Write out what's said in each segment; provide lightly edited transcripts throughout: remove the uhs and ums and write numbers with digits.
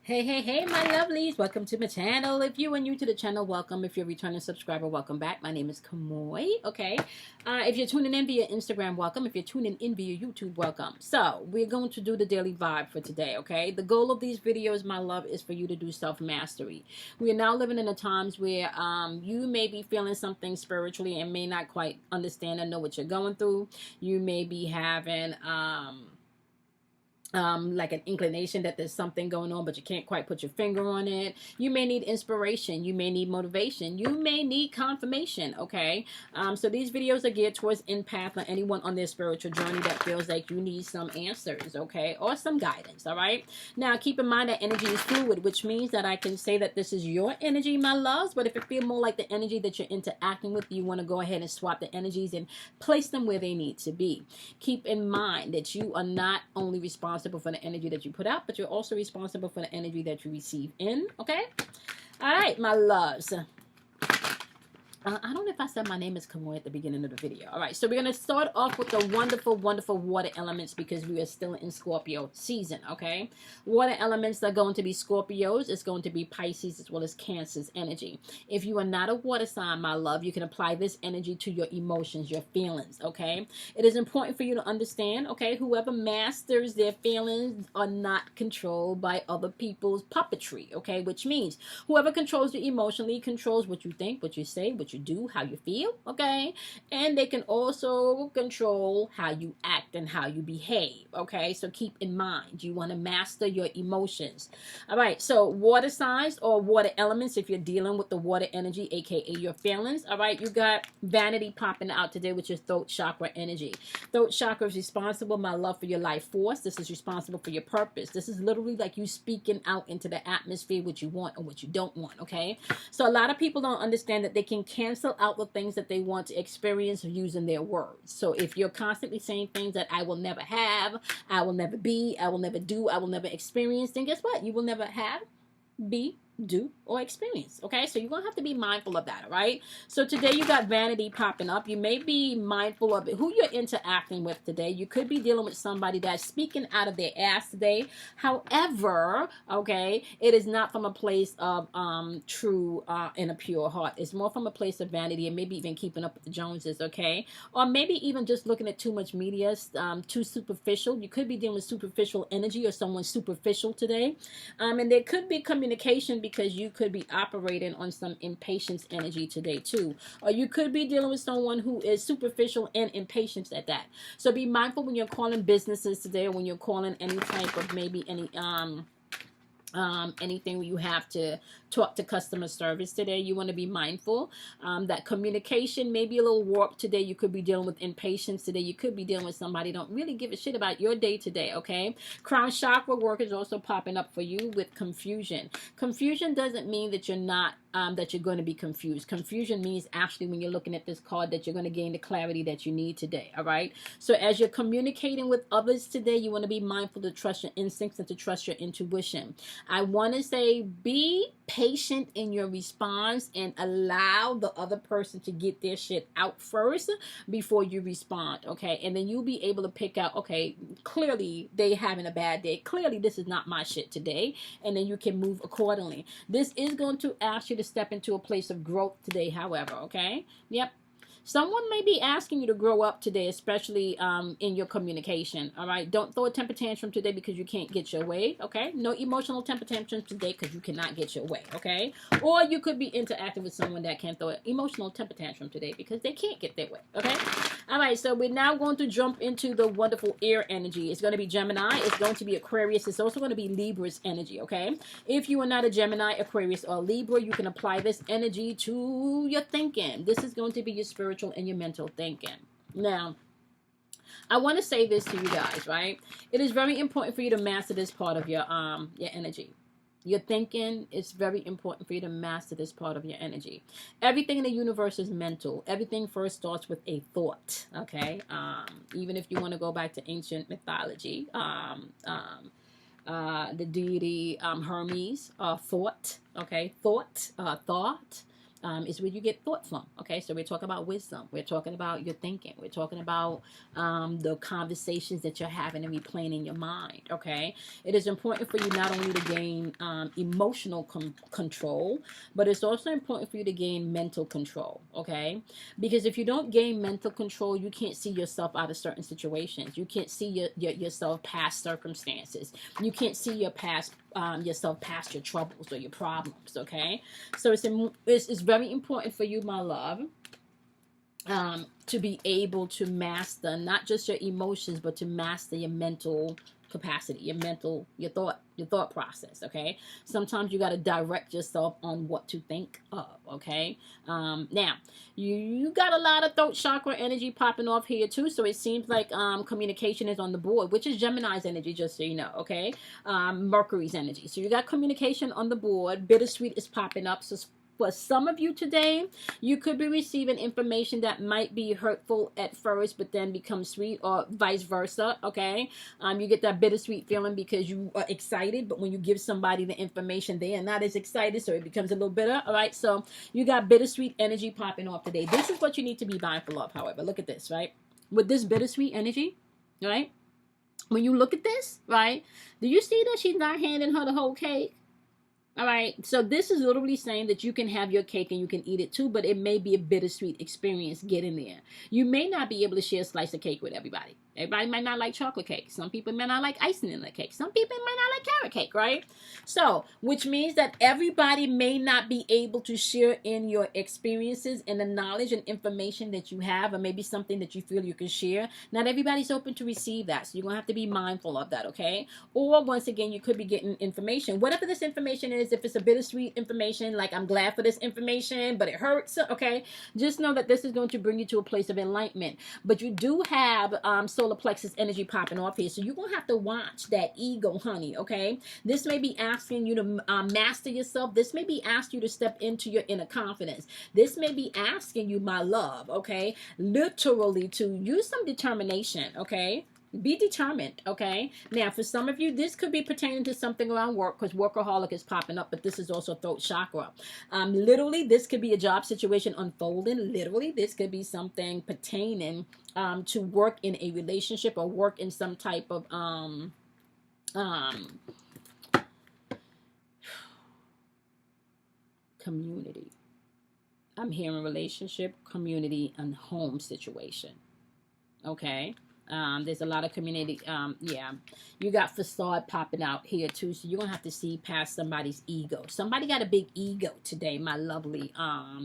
Hey, my lovelies. Welcome to my channel. If you are new to the channel, welcome. If you're a returning subscriber, welcome back. My name is Cosmo, okay? If you're tuning in via Instagram, welcome. If you're tuning in via YouTube, welcome. So, we're going to do the daily vibe for today, okay? The goal of these videos, my love, is for you to do self-mastery. We are now living in the times where you may be feeling something spiritually and may not quite understand and know what you're going through. You may be having... like an inclination that there's something going on, but you can't quite put your finger on it. You may need inspiration. You may need motivation. You may need confirmation, okay? So these videos are geared towards empath or anyone on their spiritual journey that feels like you need some answers, okay? Or some guidance, all right? Now, keep in mind that energy is fluid, which means that I can say that this is your energy, my loves, but if it feels more like the energy that you're interacting with, you want to go ahead and swap the energies and place them where they need to be. Keep in mind that you are not only responsible for the energy that you put out, but you're also responsible for the energy that you receive in, okay? All right, my loves. I don't know if I said my name is Cosmo at the beginning of the video. All right, so we're going to start off with the wonderful, wonderful water elements because we are still in Scorpio season, okay? Water elements are going to be Scorpios. It's going to be Pisces as well as Cancer's energy. If you are not a water sign, my love, you can apply this energy to your emotions, your feelings, okay? It is important for you to understand, okay, whoever masters their feelings are not controlled by other people's puppetry, okay? Which means whoever controls you emotionally controls what you think, what you say, what you do, how you feel, okay? And they can also control how you act and how you behave, okay? So keep in mind, you want to master your emotions. All right, so water signs or water elements, if you're dealing with the water energy, aka your feelings, all right, you got vanity popping out today, which is throat chakra energy. Throat chakra is responsible, my love, for your life force. This is responsible for your purpose. This is literally like you speaking out into the atmosphere what you want or what you don't want, okay? So a lot of people don't understand that they can cancel out the things that they want to experience using their words. So if you're constantly saying things that I will never have, I will never be, I will never do, I will never experience, then guess what? You will never have, be, do, or experience, okay? So you're gonna have to be mindful of that, all right? So today you got vanity popping up. You may be mindful of it, who you're interacting with today. You could be dealing with somebody that's speaking out of their ass today. However, okay, it is not from a place of true and a pure heart. It's more from a place of vanity and maybe even keeping up with the Joneses, okay? Or maybe even just looking at too much media, too superficial. You could be dealing with superficial energy or someone superficial today. And there could be communication because you could be operating on some impatience energy today too. Or you could be dealing with someone who is superficial and impatient at that. So be mindful when you're calling businesses today or when you're calling any type of maybe anything where you have to talk to customer service today. You want to be mindful that communication may be a little warped today. You could be dealing with impatience today. You could be dealing with somebody who don't really give a shit about your day today, okay? Crown chakra work is also popping up for you with confusion. Confusion doesn't mean that you're not that you're going to be confused. Confusion means actually when you're looking at this card that you're going to gain the clarity that you need today, all right? So as you're communicating with others today, you want to be mindful to trust your instincts and to trust your intuition. I want to say be patient in your response and allow the other person to get their shit out first before you respond, okay? And then you'll be able to pick out, okay, clearly they having a bad day. Clearly this is not my shit today. And then you can move accordingly. This is going to ask you to step into a place of growth today, however, okay? Yep. Someone may be asking you to grow up today, especially in your communication, all right? Don't throw a temper tantrum today because you can't get your way, okay? No emotional temper tantrums today because you cannot get your way, okay? Or you could be interacting with someone that can throw an emotional temper tantrum today because they can't get their way, okay? All right, so we're now going to jump into the wonderful air energy. It's going to be Gemini. It's going to be Aquarius. It's also going to be Libra's energy, okay? If you are not a Gemini, Aquarius, or Libra, you can apply this energy to your thinking. This is going to be your spiritual and your mental thinking. Now, I want to say this to you guys, right? It is very important for you to master this part of your energy. Your thinking is very important for you to master this part of your energy. Everything in the universe is mental. Everything first starts with a thought, okay? Even if you want to go back to ancient mythology, the deity Hermes, thought, okay? Thought. is where you get thought from. Okay, so we're talking about wisdom. We're talking about your thinking. We're talking about the conversations that you're having and replaying in your mind. Okay, it is important for you not only to gain emotional control, but it's also important for you to gain mental control. Okay, because if you don't gain mental control, you can't see yourself out of certain situations. You can't see yourself past circumstances. You can't see yourself past your troubles or your problems. Okay, so it's very important for you, my love, to be able to master not just your emotions, but to master your mental capacity, your thought process. Okay, sometimes you got to direct yourself on what to think of. Okay, now you got a lot of throat chakra energy popping off here too, so it seems like communication is on the board, which is Gemini's energy, just so you know. Okay, Mercury's energy, so you got communication on the board. Bittersweet is popping up, so for some of you today, you could be receiving information that might be hurtful at first, but then becomes sweet, or vice versa. Okay, you get that bittersweet feeling because you are excited, but when you give somebody the information, they are not as excited, so it becomes a little bitter. All right, so you got bittersweet energy popping off today. This is what you need to be mindful of. However, look at this, right? With this bittersweet energy, right? When you look at this, right? Do you see that she's not handing her the whole cake? All right, so this is literally saying that you can have your cake and you can eat it too, but it may be a bittersweet experience getting there. You may not be able to share a slice of cake with everybody. Everybody might not like chocolate cake. Some people may not like icing in the cake. Some people might not like carrot cake, right? So, which means that everybody may not be able to share in your experiences and the knowledge and information that you have, or maybe something that you feel you can share. Not everybody's open to receive that, so you're going to have to be mindful of that, okay? Or, once again, you could be getting information. Whatever this information is, if it's a bittersweet information, like I'm glad for this information, but it hurts, okay? Just know that this is going to bring you to a place of enlightenment. But you do have solar plexus energy popping off here, so you're going to have to watch that ego, honey, okay? This may be asking you to master yourself. This may be asking you to step into your inner confidence. This may be asking you, my love, okay, literally to use some determination, okay? Be determined, okay? Now, for some of you, this could be pertaining to something around work, because workaholic is popping up, but this is also throat chakra. Literally, this could be a job situation unfolding. Literally, this could be something pertaining to work in a relationship or work in some type of community. I'm hearing relationship, community, and home situation, okay? There's a lot of community. Yeah, you got facade popping out here too, so you're gonna have to see past somebody's ego. Somebody got a big ego today, my lovely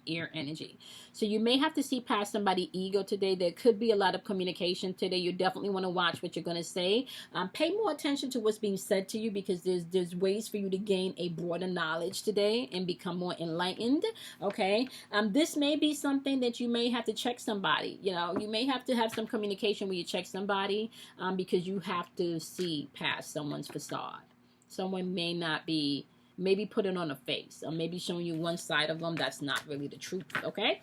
air energy. So you may have to see past somebody's ego today. There could be a lot of communication today. You definitely want to watch what you're gonna say. Pay more attention to what's being said to you, because there's ways for you to gain a broader knowledge today and become more enlightened. Okay, this may be something that you may have to check somebody. You know, you may have to have some communication where you check somebody, because you have to see past someone's facade. Someone may not be, maybe putting on a face, or maybe showing you one side of them that's not really the truth, okay?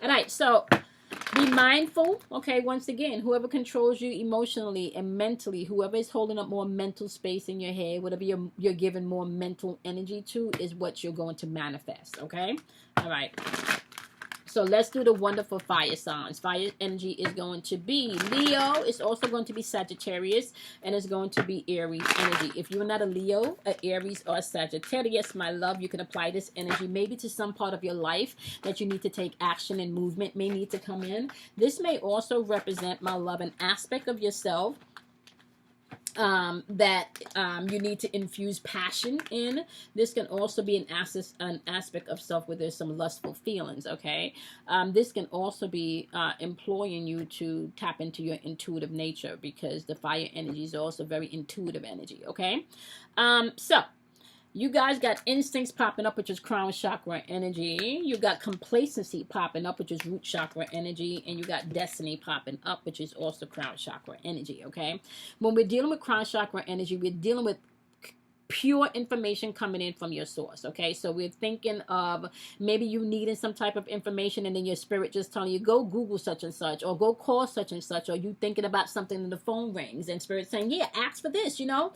All right, so be mindful, okay? Once again, whoever controls you emotionally and mentally, whoever is holding up more mental space in your head, whatever you're giving more mental energy to, is what you're going to manifest, okay? All right. So let's do the wonderful fire signs. Fire energy is going to be Leo. It's also going to be Sagittarius. And it's going to be Aries energy. If you're not a Leo, a Aries, or a Sagittarius, my love, you can apply this energy maybe to some part of your life that you need to take action, and movement may need to come in. This may also represent, my love, an aspect of yourself that you need to infuse passion in. This can also be an aspect of self where there's some lustful feelings, okay? This can also be employing you to tap into your intuitive nature, because the fire energy is also very intuitive energy, okay? So you guys got instincts popping up, which is crown chakra energy. You got complacency popping up, which is root chakra energy. And you got destiny popping up, which is also crown chakra energy, okay? When we're dealing with crown chakra energy, we're dealing with pure information coming in from your source. Okay, so we're thinking of maybe you needing some type of information, and then your spirit just telling you, go Google such and such, or go call such and such, or you thinking about something and the phone rings and spirit saying, yeah, ask for this, you know.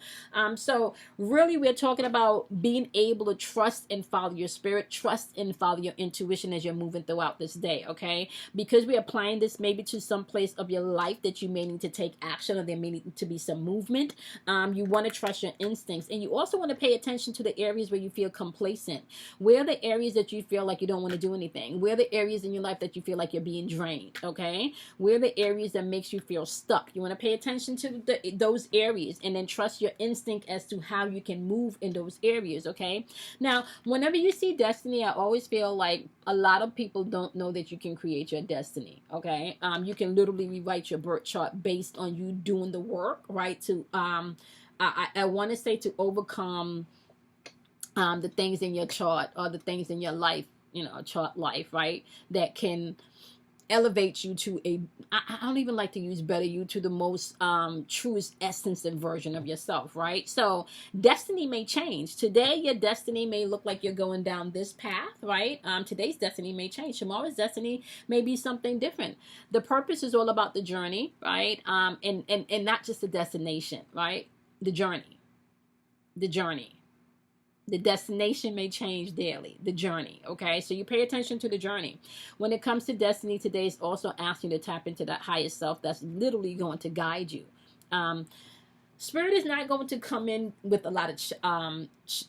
So really we're talking about being able to trust and follow your spirit, trust and follow your intuition as you're moving throughout this day. Okay, because we're applying this maybe to some place of your life that you may need to take action, or there may need to be some movement. You want to trust your instincts, and you also want to pay attention to the areas where you feel complacent. Where are the areas that you feel like you don't want to do anything? Where are the areas in your life that you feel like you're being drained? Okay, where are the areas that makes you feel stuck? You want to pay attention to those areas, and then trust your instinct as to how you can move in those areas. Okay, now whenever you see destiny, I always feel like a lot of people don't know that you can create your destiny. Okay, you can literally rewrite your birth chart based on you doing the work, right? To I want to say to overcome the things in your chart, or the things in your life, you know, chart life, right? That can elevate you to I don't even like to use better you, to the most truest essence and version of yourself, right? So destiny may change. Today your destiny may look like you're going down this path, right? Today's destiny may change. Tomorrow's destiny may be something different. The purpose is all about the journey, right? And not just the destination, right? The journey. The destination may change daily, the journey, okay? So you pay attention to the journey. When it comes to destiny, today is also asking you to tap into that higher self that's literally going to guide you. Spirit is not going to come in with a lot of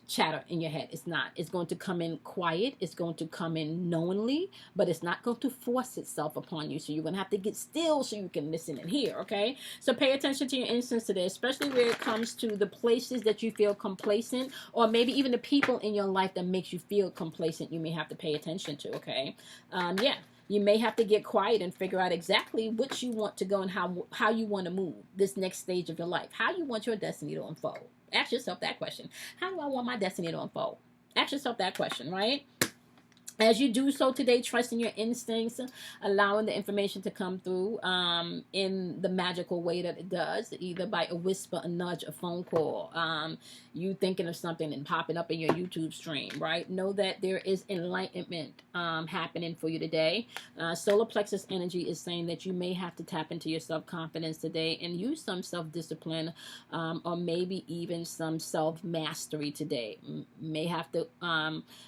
chatter in your head. It's not. It's going to come in quiet. It's going to come in knowingly, but it's not going to force itself upon you. So you're going to have to get still so you can listen and hear, okay? So pay attention to your instincts today, especially when it comes to the places that you feel complacent, or maybe even the people in your life that makes you feel complacent. You may have to pay attention to, okay? Yeah. You may have to get quiet and figure out exactly what you want to go, and how you want to move this next stage of your life. How you want your destiny to unfold. Ask yourself that question. How do I want my destiny to unfold? Ask yourself that question, right? As you do so today, trusting your instincts, allowing the information to come through in the magical way that it does, either by a whisper, a nudge, a phone call, you thinking of something and popping up in your YouTube stream, right? Know that there is enlightenment happening for you today. Solar plexus energy is saying that you may have to tap into your self-confidence today and use some self-discipline, or maybe even some self-mastery today. May have to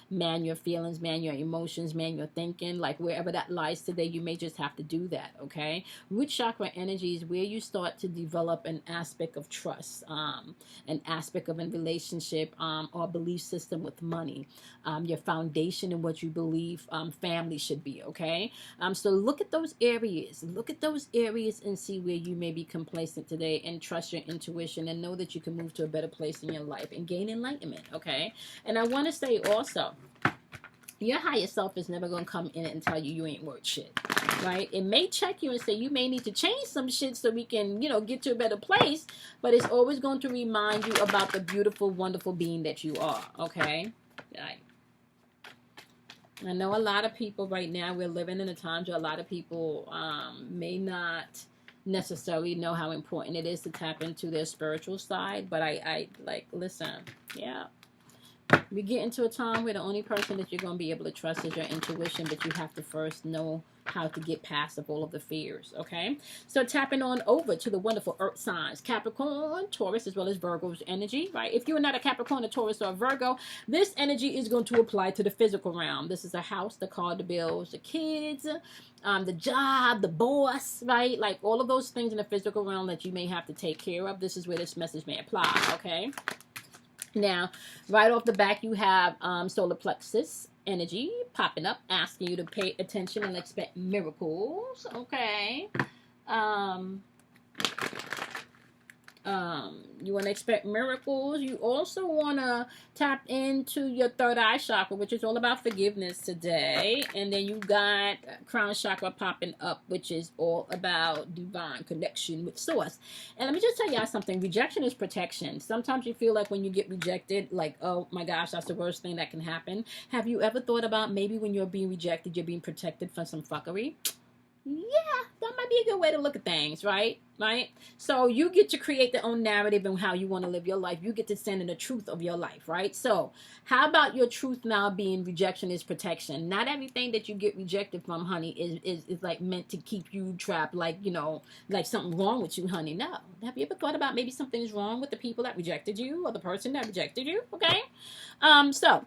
man your feelings, man your emotions, man your thinking, like wherever that lies today, you may just have to do that, okay? Root chakra energy is where you start to develop an aspect of trust, an aspect of a relationship, or belief system with money, your foundation in what you believe family should be, okay? So look at those areas, and see where you may be complacent today, and trust your intuition, and know that you can move to a better place in your life and gain enlightenment, okay? And I want to say also, your higher self is never going to come in and tell you you ain't worth shit, right? It may check you and say you may need to change some shit so we can, you know, get to a better place, but it's always going to remind you about the beautiful, wonderful being that you are, okay? Right. I know a lot of people right now, we're living in a time where a lot of people may not necessarily know how important it is to tap into their spiritual side, but I like, listen, yeah. We get into a time where the only person that you're going to be able to trust is your intuition, but you have to first know how to get past of all of the fears, okay? So tapping on over to the wonderful earth signs, Capricorn, Taurus, as well as Virgo's energy, right? If you're not a Capricorn, a Taurus, or a Virgo, this energy is going to apply to the physical realm. This is a house, the car, the bills, the kids, the job, the boss, right? Like all of those things in the physical realm that you may have to take care of. This is where this message may apply, okay? Now, right off the back, you have solar plexus energy popping up, asking you to pay attention and expect miracles, okay? You want to expect miracles. You also want to tap into your third eye chakra, which is all about forgiveness today. And then you got crown chakra popping up, which is all about divine connection with source. And let me just tell y'all something. Rejection is protection. Sometimes you feel like when you get rejected, like, oh my gosh, that's the worst thing that can happen. Have you ever thought about maybe when you're being rejected, you're being protected from some fuckery? Yeah, that might be a good way to look at things, right? Right? So you get to create the own narrative and how you want to live your life. You get to stand in the truth of your life, right? So how about your truth now being rejection is protection? Not everything that you get rejected from, honey, is like meant to keep you trapped, like, you know, like something wrong with you, honey. No. Have you ever thought about maybe something's wrong with the people that rejected you or the person that rejected you? Okay. So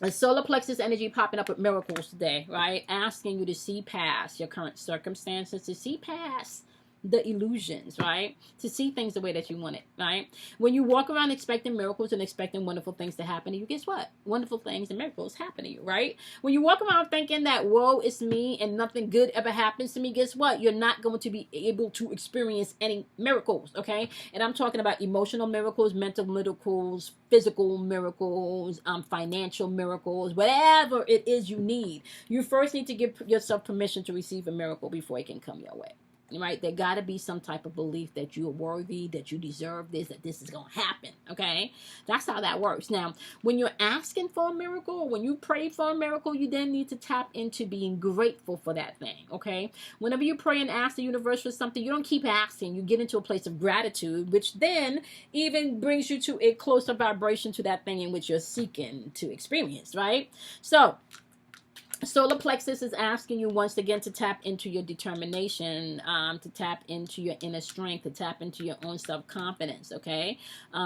a solar plexus energy popping up with miracles today, right? Asking you to see past your current circumstances, to see past the illusions, right? To see things the way that you want it, right? When you walk around expecting miracles and expecting wonderful things to happen to you, guess what? Wonderful things and miracles happen to you, right? When you walk around thinking that, woe, it's me and nothing good ever happens to me, guess what? You're not going to be able to experience any miracles, okay? And I'm talking about emotional miracles, mental miracles, physical miracles, financial miracles, whatever it is you need. You first need to give yourself permission to receive a miracle before it can come your way. Right? There got to be some type of belief that you're worthy, that you deserve this, that this is going to happen. Okay? That's how that works. Now, when you're asking for a miracle, when you pray for a miracle, you then need to tap into being grateful for that thing. Okay? Whenever you pray and ask the universe for something, you don't keep asking. You get into a place of gratitude, which then even brings you to a closer vibration to that thing in which you're seeking to experience. Right? So, solar plexus is asking you once again to tap into your determination, to tap into your inner strength, to tap into your own self-confidence, okay?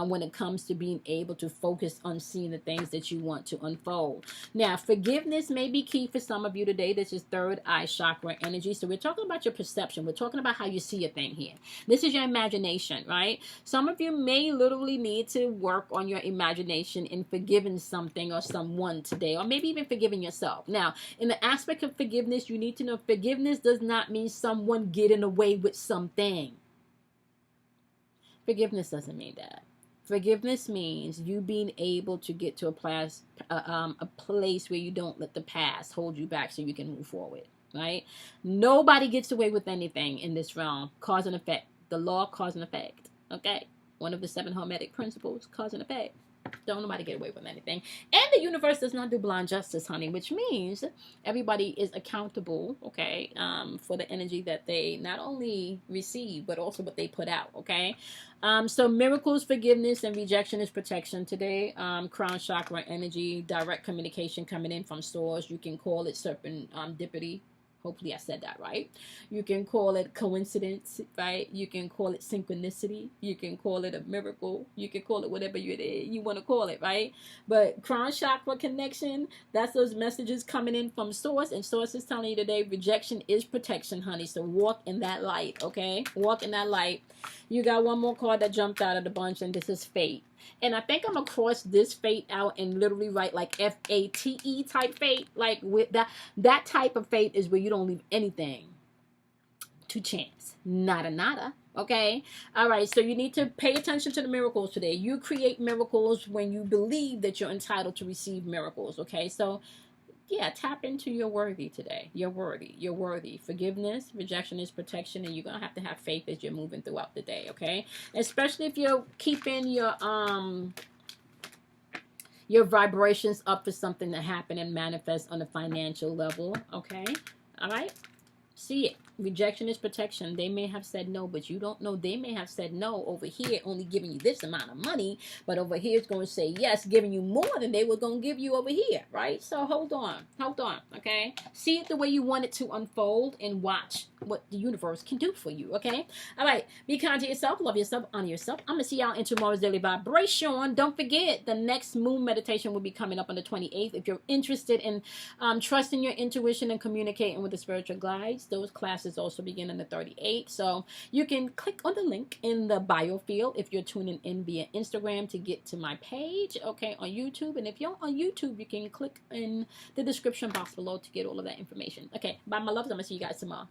When it comes to being able to focus on seeing the things that you want to unfold. Now, forgiveness may be key for some of you today. This is third eye chakra energy. So we're talking about your perception. We're talking about how you see a thing here. This is your imagination, right? Some of you may literally need to work on your imagination in forgiving something or someone today, or maybe even forgiving yourself. Now, in the aspect of forgiveness, you need to know forgiveness does not mean someone getting away with something. Forgiveness doesn't mean that. Forgiveness means you being able to get to a place where you don't let the past hold you back so you can move forward, right? Nobody gets away with anything in this realm. Cause and effect. The law, cause and effect, okay? One of the 7 Hermetic principles, cause and effect. Don't nobody get away with anything. And the universe does not do blind justice, honey, which means everybody is accountable, okay, for the energy that they not only receive, but also what they put out, okay? So miracles, forgiveness, and rejection is protection today. Crown chakra energy, direct communication coming in from source. You can call it serendipity. Hopefully I said that right. You can call it coincidence, right? You can call it synchronicity. You can call it a miracle. You can call it whatever you want to call it, right? But crown chakra connection, that's those messages coming in from source. And source is telling you today, rejection is protection, honey. So walk in that light, okay? Walk in that light. You got one more card that jumped out of the bunch, and this is fate. And I think I'm going to cross this fate out and literally write like F-A-T-E type fate. Like with that type of fate is where you don't leave anything to chance. Nada. Okay? All right. So you need to pay attention to the miracles today. You create miracles when you believe that you're entitled to receive miracles. Okay? So yeah, tap into your worthy today. You're worthy. You're worthy. Forgiveness, rejection is protection, and you're going to have faith as you're moving throughout the day, okay? Especially if you're keeping your vibrations up for something to happen and manifest on a financial level, okay? All right? See it. Rejection is protection. They may have said no, but you don't know. They may have said no over here, only giving you this amount of money, but over here it's going to say yes, giving you more than they were going to give you over here, right? So hold on, okay? See it the way you want it to unfold and watch what the universe can do for you, okay? All right, be kind to yourself, love yourself, honor yourself. I'm going to see y'all in tomorrow's daily vibration. Don't forget, the next moon meditation will be coming up on the 28th. If you're interested in trusting your intuition and communicating with the spiritual guides, those classes also begin on the 38th. So you can click on the link in the bio field if you're tuning in via Instagram to get to my page, okay, on YouTube. And if you're on YouTube, you can click in the description box below to get all of that information. Okay, bye, my loves. I'm going to see you guys tomorrow.